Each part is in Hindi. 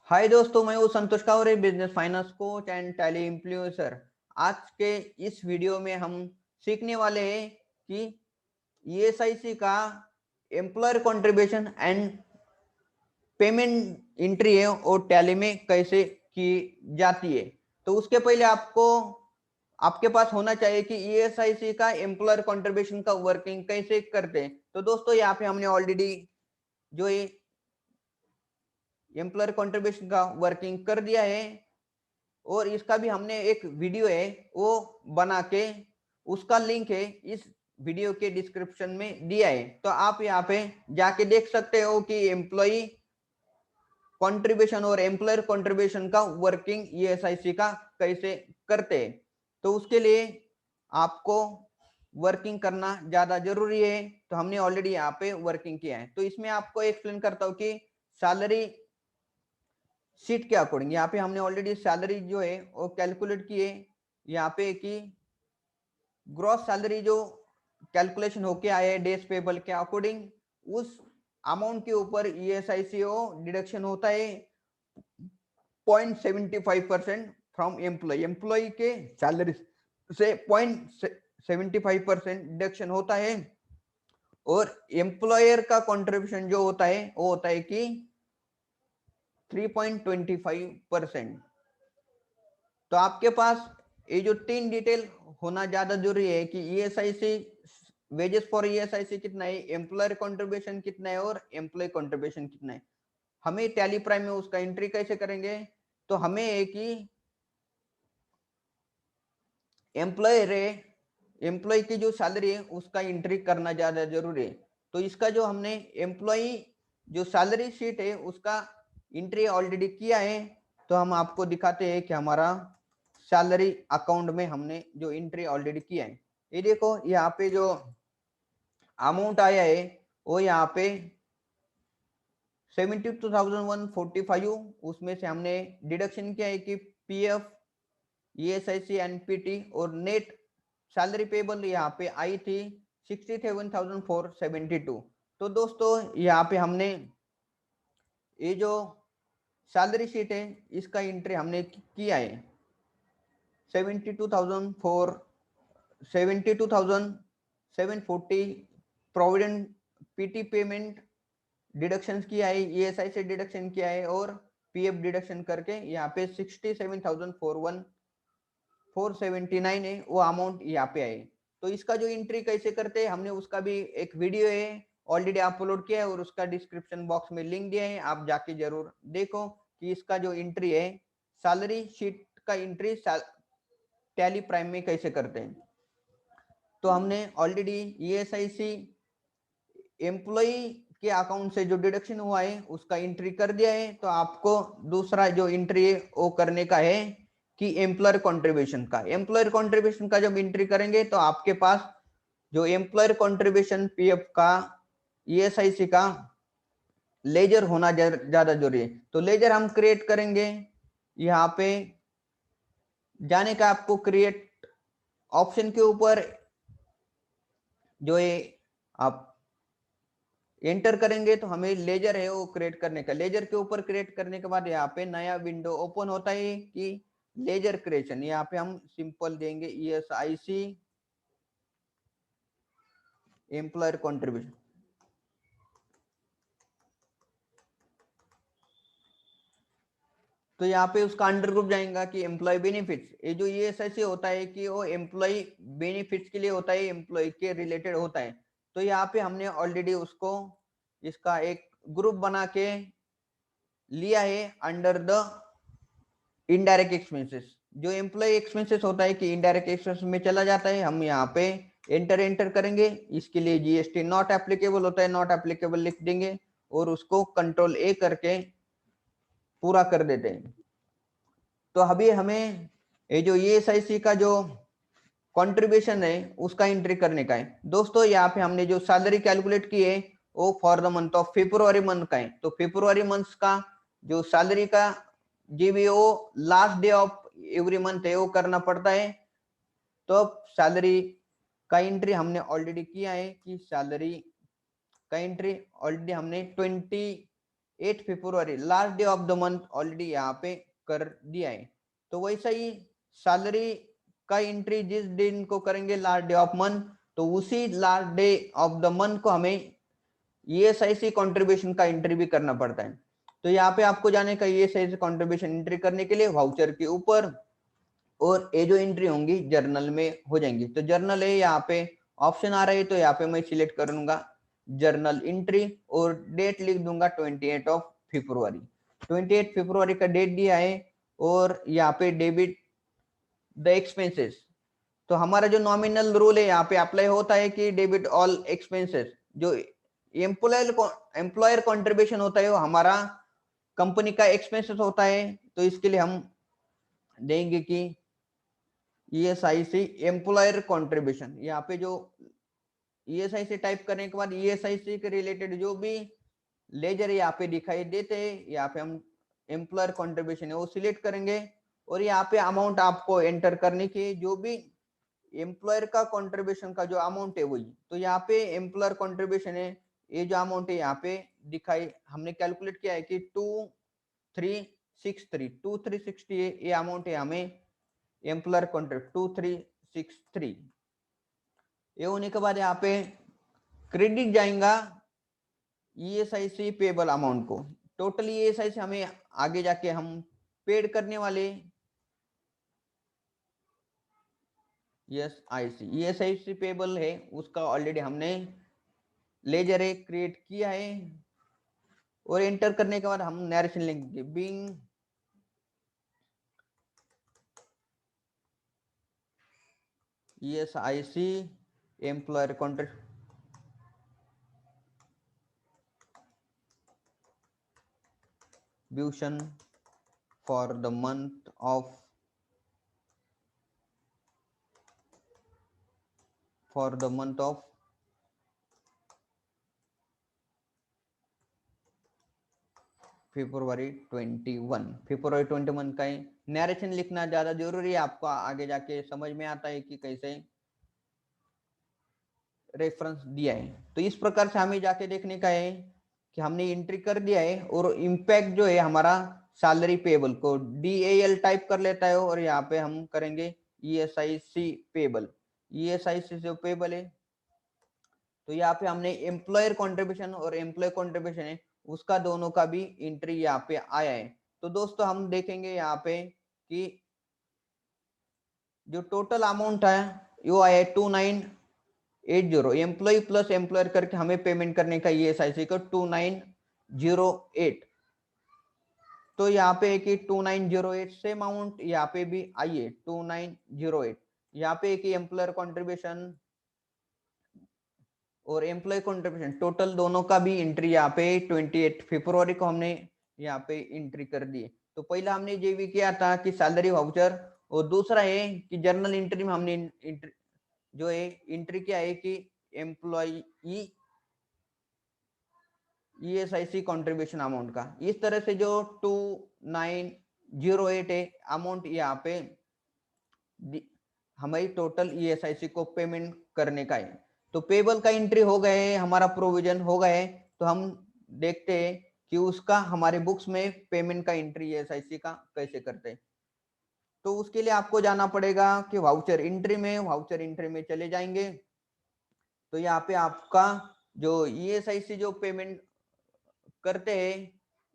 हाय दोस्तों, मैं हूँ Santosh Kaware, business finance coach and Tally influencer. आज के इस वीडियो में हम सीखने वाले हैं कि ईएसआईसी का employer contribution and payment entry है और टैली में कैसे की जाती है। तो उसके पहले आपके पास होना चाहिए कि ईएसआईसी का एम्प्लॉयर कंट्रीब्यूशन का वर्किंग कैसे करते हैं। तो दोस्तों, यहाँ पे हमने ऑलरेडी जो ये एम्प्लॉयर कंट्रीब्यूशन का वर्किंग कर दिया है और इसका भी हमने एक वीडियो है वो बना के, उसका लिंक है इस वीडियो के डिस्क्रिप्शन में दिया है। तो आप यहाँ पे जाके देख सकते हो कि एम्प्लॉई कंट्रीब्यूशन और एम्प्लॉयर कंट्रीब्यूशन का वर्किंग ईएसआईसी का कैसे करते हैं। तो उसके लिए आपको वर्किंग करना ज्यादा जरूरी है। तो हमने ऑलरेडी यहाँ पे वर्किंग किया है। तो इसमें आपको एक्सप्लेन करता हूँ कि सैलरी शीट के अकॉर्डिंग यहाँ पे हमने ऑलरेडी सैलरी जो है वो कैलकुलेट की है। यहाँ पे कि ग्रॉस सैलरी जो कैलकुलेशन होके आए हैं डेज पेबल के अकॉर्डिंग, उस अमाउंट के ऊपर ईएसआईसीओ डिडक्शन होता है 0.75% फ्रॉम एम्प्लॉय के सैलरी से 0.75% डिडक्शन होता है। और एम्प्लॉयर का कंट्रीब्यूशन जो होता है वो होता है कि 3.25%। तो आपके पास ये जो तीन डिटेल होना ज्यादा जरूरी है कि ईएसआईसी वेजेस फॉर ईएसआईसी कितना है, एम्प्लॉयर कंट्रीब्यूशन कितना है और एम्प्लॉय कंट्रीब्यूशन कितना है। हमें टैली प्राइम में उसका एंट्री कैसे करेंगे। तो हमें एक ही एम्प्लॉयर है, एम्प्लॉय की जो सैलरी है उसका एंट्री करना ज्यादा जरूरी है। तो इसका जो हमने एम्प्लॉय जो सैलरी शीट है उसका एंट्री ऑलरेडी किया है। तो हम आपको दिखाते हैं कि हमारा सैलरी अकाउंट में हमने जो एंट्री ऑलरेडी किया है। ये देखो, यहाँ पे जो अमाउंट आया है वो यहाँ पे 72,145, उसमें से हमने डिडक्शन किया है कि पीएफ, ईएसआईसी, एनपीटी और नेट सैलरी पेबल यहाँ पे आई थी 67,472। तो दोस्तों, यहाँ पे हमने ये जो सैलरी शीट है इसका एंट्री हमने किया है 72,740 प्रोविडेंट पीटी पेमेंट डिडक्शन किया है, ईएसआई से डिडक्शन किया है और पीएफ डिडक्शन करके यहाँ पे 67,479 है वो अमाउंट यहाँ पे आए। तो इसका जो एंट्री कैसे करते हैं हमने उसका भी एक वीडियो है ऑलरेडी अपलोड किया है और उसका डिस्क्रिप्शन बॉक्स में लिंक दिया है, आप जाके जरूर देखो कि इसका जो एंट्री है सैलरी शीट का एंट्री टैली प्राइम में कैसे करते हैं। तो हमने ऑलरेडी ईएसआईसी एम्प्लॉय के अकाउंट से जो डिडक्शन हुआ है उसका एंट्री कर दिया है। तो आपको दूसरा जो एंट्री है वो करने का है कि एम्प्लॉयर कंट्रीब्यूशन का जब एंट्री करेंगे तो आपके पास जो एम्प्लॉयर कंट्रीब्यूशन पीएफ का, ईएसआईसी का लेजर होना ज्यादा जरूरी है। तो लेजर हम क्रिएट करेंगे, यहाँ पे जाने का आपको क्रिएट ऑप्शन के ऊपर जो है आप एंटर करेंगे तो हमें लेजर है वो क्रिएट करने का, लेजर के ऊपर क्रिएट करने के बाद यहाँ पे नया विंडो ओपन होता है कि लेजर क्रिएशन। यहाँ पे हम सिंपल देंगे ईएसआईसी एम्प्लॉयर कंट्रीब्यूशन। तो यहाँ पे उसका अंडर ग्रुप जाएगा कि एम्प्लॉय बेनिफिट्स। ये जो ईएसआईसी होता है कि वो एम्प्लॉय बेनिफिट्स के लिए होता है, एम्प्लॉय के रिलेटेड होता है। तो यहाँ पे हमने ऑलरेडी उसको इसका एक ग्रुप बना के लिया है अंडर द इनडायरेक्ट एक्सपेंसेस। जो एम्प्लॉय एक्सपेंसेस होता है कि इनडायरेक्ट एक्सपेंस में चला जाता है, हम यहाँ पे एंटर करेंगे। इसके लिए जीएसटी नॉट एप्लीकेबल होता है, नॉट एप्लीकेबल लिख देंगे और उसको कंट्रोल ए करके पूरा कर देते हैं। तो अभी हमें ये जो ईएसआईसी का जो कंट्रीब्यूशन है उसका एंट्री करने का है। दोस्तों, यहाँ पे हमने जो सैलरी कैलकुलेट की है वो for the month of February month का है। तो फेब्रुआरी मंथ का जो सैलरी का GBO last day of every month है वो करना पड़ता है। तो सैलरी का एंट्री हमने ऑलरेडी किया है कि सैलरी का एंट्री ऑलरेडी हमने 8 फरवरी last day of the month already यहाँ पे कर दिया है। तो वैसा ही सैलरी का एंट्री जिस दिन को करेंगे लास्ट डे ऑफ मंथ, तो उसी last day of the month को हमें ईएसआईसी कंट्रीब्यूशन का एंट्री भी करना पड़ता है। तो यहाँ पे आपको जाने का ईएसआईसी कंट्रीब्यूशन एंट्री करने के लिए वाउचर के ऊपर, और ये जो एंट्री होंगी जर्नल में हो जाएंगी। तो जर्नल है यहाँ पे ऑप्शन आ रहा है, तो यहाँ पे मैं सिलेक्ट करूंगा जर्नल एंट्री और डेट लिख दूंगा 28 ऑफ फरवरी। 28 फरवरी का डेट दिया है और यहाँ पे डेबिट द एक्सपेंसेस। तो हमारा जो नॉमिनल रूल है यहाँ पे अप्लाई होता है कि डेबिट ऑल एक्सपेंसेस। जो एम्प्लॉयर कंट्रीब्यूशन होता है वो हमारा कंपनी का एक्सपेंसेस होता है। तो इसके लिए हम देंगे कि ईएसआईसी एम्प्लॉयर कंट्रीब्यूशन। यहाँ पे जो ईएसआईसी टाइप करने के बाद ईएसआईसी के रिलेटेड जो भी लेजर यहाँ पे दिखाई देते हैं, यहाँ पे हम एम्प्लॉयर कंट्रीब्यूशन है वो सिलेक्ट करेंगे और यहाँ पे अमाउंट आपको एंटर करने की, जो भी एम्प्लॉयर का कंट्रीब्यूशन का जो अमाउंट है वही। तो यहाँ पे एम्प्लॉयर कंट्रीब्यूशन है, ये जो अमाउंट है यहाँ पे दिखाई हमने कैलकुलेट किया है कि 2360 ये अमाउंट है हमें एम्प्लॉयर कॉन्ट्रैक्ट 2363। ये होने के बाद यहाँ पे क्रेडिट जाएगा ईएसआईसी पेबल अमाउंट को। टोटल ईएसआईसी हमें आगे जाके हम पेड करने वाले ईएसआईसी पेबल है उसका ऑलरेडी हमने लेजर क्रिएट किया है और एंटर करने के बाद हम नरेशन लिखेंगे being ESIC employer contribution for the month of फरवरी 21 का नरेशन लिखना ज्यादा जरूरी है, आपको आगे जाके समझ में आता है कि कैसे रेफरेंस दिया है। तो इस प्रकार से हमें जाके देखने का है कि हमने एंट्री कर दिया है और इम्पैक्ट जो है हमारा सैलरी पेबल को DAL टाइप कर लेता है और यहाँ पे हम करेंगे ESIC पेबल। ESIC जो पेबल है तो यहाँ पे हमने एम्प्लॉयर कंट्रीब्यूशन और एम्प्लॉय कंट्रीब्यूशन है उसका दोनों का भी एंट्री यहाँ पे आया है। तो दोस्तों हम देखेंगे यहाँ पे कि जो टोटल अमाउंट है वो आया 2980। एम्प्लॉय प्लस एम्प्लॉयर करके हमें पेमेंट करने का ESIC को 2908। तो यहाँ पे कि 2908 से अमाउंट यहाँ पे भी आइए 2908। यहाँ पे कि एम्प्लॉयर कंट्रीब्यूशन और एम्प्लॉय कंट्रीब्यूशन टोटल दोनों का भी एंट्री यहाँ पे 28 फरवरी को हमने यहाँ पे एंट्री कर दी। तो पहला हमने ये भी किया था कि सैलरी वाउचर, और दूसरा है कि जर्नल एंट्री में हमने जो है एंट्री किया है कि एम्प्लॉई ESIC कंट्रीब्यूशन अमाउंट का। इस तरह से जो 2908 है अमाउंट यहाँ पे हमारी टोटल ESIC को पेमेंट करने का है। तो पेबल का एंट्री हो गए, हमारा प्रोविजन हो गए। तो हम देखते हैं कि उसका हमारे बुक्स में पेमेंट का एंट्री ESIC का कैसे करते हैं। तो उसके लिए आपको जाना पड़ेगा कि वाउचर एंट्री में चले जाएंगे। तो यहाँ पे आपका जो ESIC जो पेमेंट करते हैं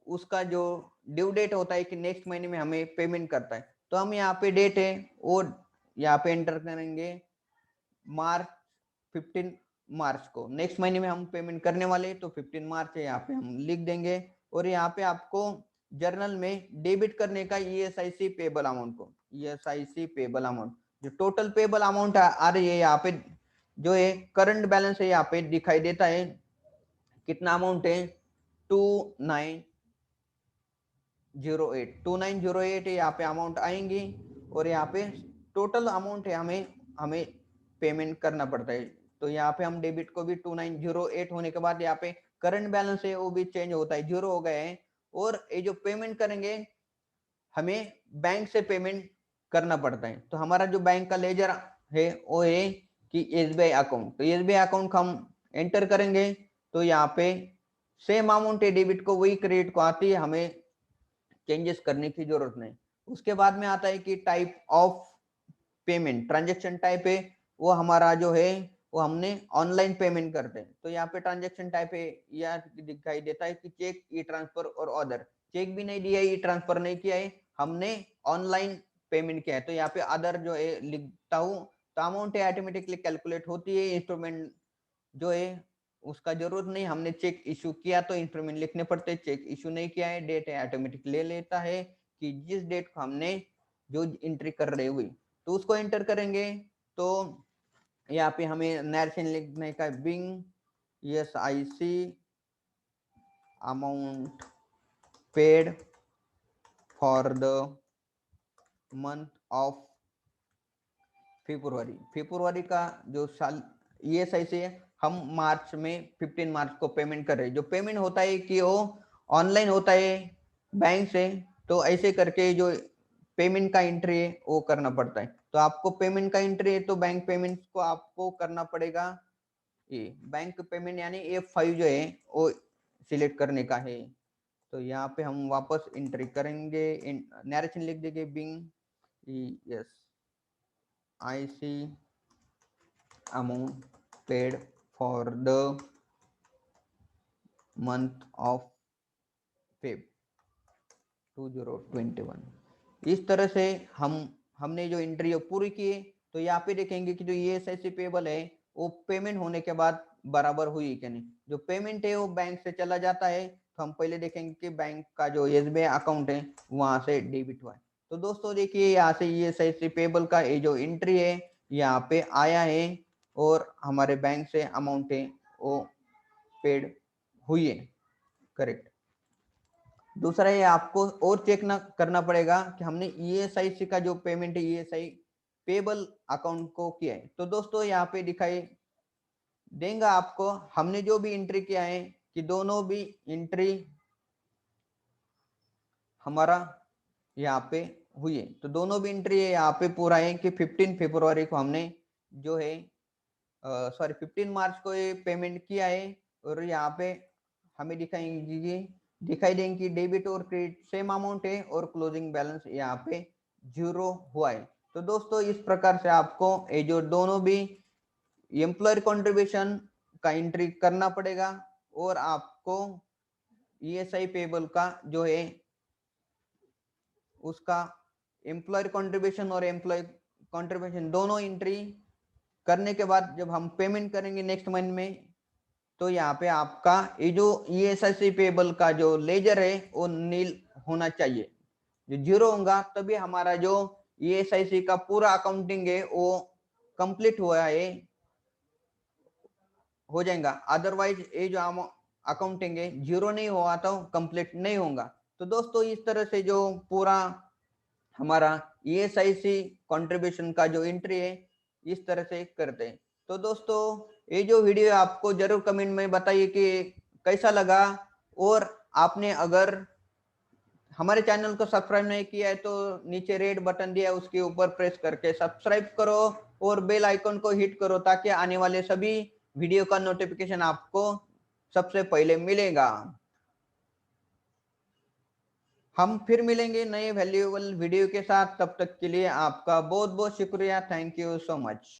उसका जो ड्यू डेट होता है कि नेक्स्ट महीने में हमें पेमेंट करता है। तो हम यहाँ पे डेट है और यहाँ पे एंटर करेंगे मार्च 15 मार्च को नेक्स्ट महीने में हम पेमेंट करने वाले। तो 15 मार्च है यहाँ पे हम लिख देंगे और यहाँ पे आपको जर्नल में डेबिट करने का ESIC पेबल अमाउंट को ESIC पेबल अमाउंट जो टोटल पेबल अमाउंट आ रही है यहाँ पे जो है करंट बैलेंस है यहाँ पे दिखाई देता है कितना अमाउंट है 2908 यहाँ पे अमाउंट आएंगी और यहाँ पे टोटल अमाउंट है हमें पेमेंट करना पड़ता है। तो यहाँ पे हम डेबिट को भी 2908 होने के बाद यहाँ पे करंट बैलेंस है वो भी चेंज होता है, 0 हो गए हैं। और ये जो पेमेंट करेंगे हमें बैंक से पेमेंट करना पड़ता है। तो हमारा जो बैंक का लेजर है वो है कि SBI अकाउंट। तो SBI अकाउंट हम एंटर करेंगे तो यहाँ पे सेम अमाउंट है डेबिट को, वही क्रेडिट को आती है, हमें चेंजेस करने की जरूरत नहीं। उसके बाद में आता है कि type of payment, transaction type है वो हमारा जो है वो हमने ऑनलाइन पेमेंट करते हैं। तो यहाँ पे ट्रांजेक्शन टाइप है, या दिखाई देता है कि चेक, ई ट्रांसफर और अदर। चेक भी नहीं दिया, ई ट्रांसफर नहीं किया है, हमने ऑनलाइन पेमेंट किया है। तो यहाँ पे अदर जो है लिखता हूँ, तो अमाउंट है ऑटोमेटिकली कैलकुलेट होती है। इंस्ट्रूमेंट जो है उसका जरूरत नहीं, हमने चेक इशू किया तो इंस्ट्रूमेंट लिखने पड़ते, चेक इशू नहीं किया है, डेट है ऑटोमेटिक ले लेता है कि जिस डेट को हमने जो एंट्री कर रहे हुई, तो उसको एंटर करेंगे। तो यहाँ पे हमें नैरेशन लिखने का, being SIC amount paid for the month of February. February का जो साल ESIC है, हम मार्च में 15 मार्च को पेमेंट कर रहे हैं। जो पेमेंट होता है कि वो ऑनलाइन होता है बैंक से, तो ऐसे करके जो पेमेंट का एंट्री है वो करना पड़ता है। तो आपको पेमेंट का एंट्री है तो बैंक पेमेंट को आपको करना पड़ेगा, ये बैंक पेमेंट यानी F5 जो है वो सिलेक्ट करने का है। तो यहाँ पे हम वापस एंट्री करेंगे, नरेशन लिख देंगे, Bing ESIC amount paid for the month of Feb 2021। इस तरह से हमने जो एंट्री पूरी की है। तो यहाँ पे देखेंगे कि जो ESIC पेबल है वो पेमेंट होने के बाद बराबर हुई कि नहीं। जो पेमेंट है वो बैंक से चला जाता है, तो हम पहले देखेंगे कि बैंक का जो SBI अकाउंट है वहां से डेबिट हुआ है। तो दोस्तों देखिए यहाँ से ESIC पेबल का ये जो एंट्री है यहाँ पे आया है, और हमारे बैंक से अमाउंट है वो पेड हुई है, करेक्ट। दूसरा ये आपको और चेक ना करना पड़ेगा कि हमने ESIC का जो पेमेंट है ESI पेबल अकाउंट को किया है। तो दोस्तों यहाँ पे दिखाई देगा आपको, हमने जो भी एंट्री किया है कि दोनों भी एंट्री हमारा यहाँ पे हुई है। तो दोनों भी एंट्री है यहाँ पे पूरा है कि 15 फरवरी को हमने जो है 15 मार्च को ये पेमेंट किया है। और यहाँ पे हमें दिखाई देंगे कि डेबिट और क्रेडिट सेम अमाउंट है और क्लोजिंग बैलेंस यहाँ पे 0 हुआ है। तो दोस्तों इस प्रकार से आपको ये जो दोनों भी एम्प्लॉयर कंट्रीब्यूशन का एंट्री करना पड़ेगा, और आपको ESI पेबल का जो है उसका एम्प्लॉयर कंट्रीब्यूशन और एम्प्लॉय कंट्रीब्यूशन दोनों एंट्री करने के बाद जब हम पेमेंट करेंगे नेक्स्ट मंथ में, तो यहाँ पे आपका ये जो ESIC पेबल का जो लेजर है वो नील होना चाहिए। जो 0 होगा तभी हमारा जो ESIC का पूरा अकाउंटिंग है वो कंप्लीट हुआ है, हो जाएगा। अदरवाइज ये जो अकाउंटिंग है 0 नहीं हुआ तो कंप्लीट नहीं होगा। तो दोस्तों इस तरह से जो पूरा हमारा ESIC कंट्रीब्यूशन का जो एंट्री है इस तरह से करते हैं। तो दोस्तों ये जो वीडियो आपको जरूर कमेंट में बताइए कि कैसा लगा, और आपने अगर हमारे चैनल को सब्सक्राइब नहीं किया है तो नीचे रेड बटन दिया है उसके ऊपर प्रेस करके सब्सक्राइब करो, और बेल आइकन को हिट करो ताकि आने वाले सभी वीडियो का नोटिफिकेशन आपको सबसे पहले मिलेगा। हम फिर मिलेंगे नए वैल्यूएबल वीडियो के साथ, तब तक के लिए आपका बहुत बहुत शुक्रिया। Thank you so much.